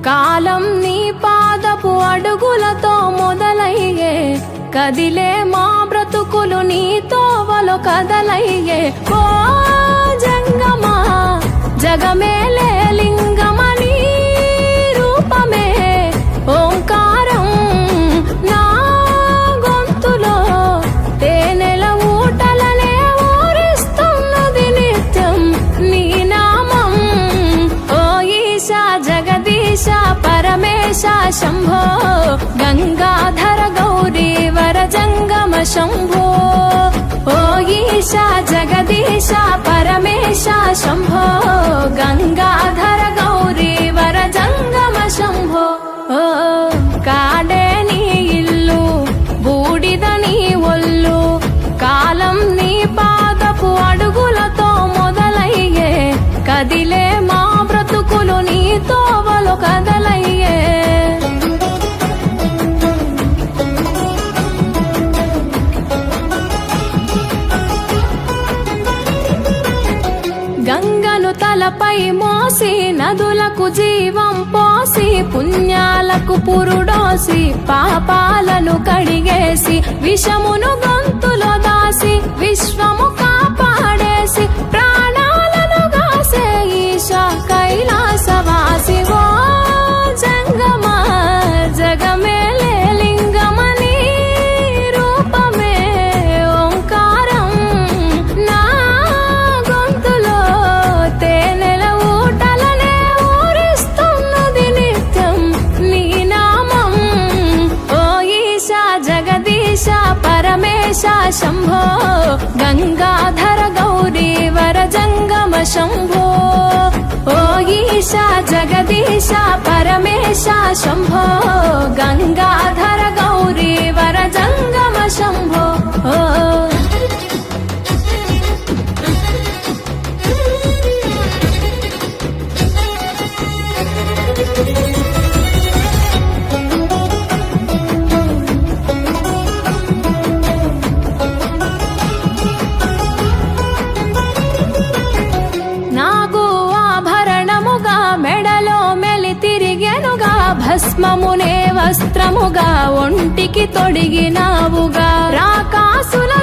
కాలం నీ పాదపు అడుగులతో మొదలయ్యే, కదిలే మా బ్రతుకులు నీ తోవలో కదలయ్యే. ఓ జంగమా జగమేలే లింగమని రూపమే ఓంకారం నా గొంతులో తేనెల ఊటలనే ఊరిస్తున్నది నిత్యం నీ నామం. ఓ ఈశా జగదీశ పరమేశ శంభో గంగాధర గౌరీ వర జంగమ శంభో. ఓ ఈశా జగదీశ పరమేశ శంభో గంగాధర గౌరీ వర జంగమ శంభో. ఓ కాడే నీ ఇల్లు బూడిద నీ ఒళ్ళు, కాలం నీ పాదపు అడుగులతో మొదలయ్యే, కదిలే మా బ్రతుకులు నీ తోవలో కదలయ్యే. గంగను తలపై మోసి నదులకు జీవం పోసి, పుణ్యాలకు పురుడోసి పాపాలను కడిగేసి, విషమును గొంతులో దాసి విశ్వము కాపాడేసి, ప్రాణాలను గాసే ఈశా కైలాసవాసి. ఓ జంగమా జగమేలే లింగమని రూపమే ఓంకారం నా గొంతులో తేనెల ఊటలనే ఊరిస్తున్నది నిత్యం నీ నామం. ఓ ఈశా జగదీశ పరమేశ శంభో గంగాధర గౌరీ వర జంగమ శంభో. ఓ ఈశా జగదీశ పరమేశ శంభో గంగాధర గౌరీ వర జంగమ శంభో. ఓ నాగు ఆభరణముగా మెడలో మెలి తిరిగెనుగా, భస్మమునే వస్త్రముగా ఒంటికి తొడిగినావుగా, రాకాసుల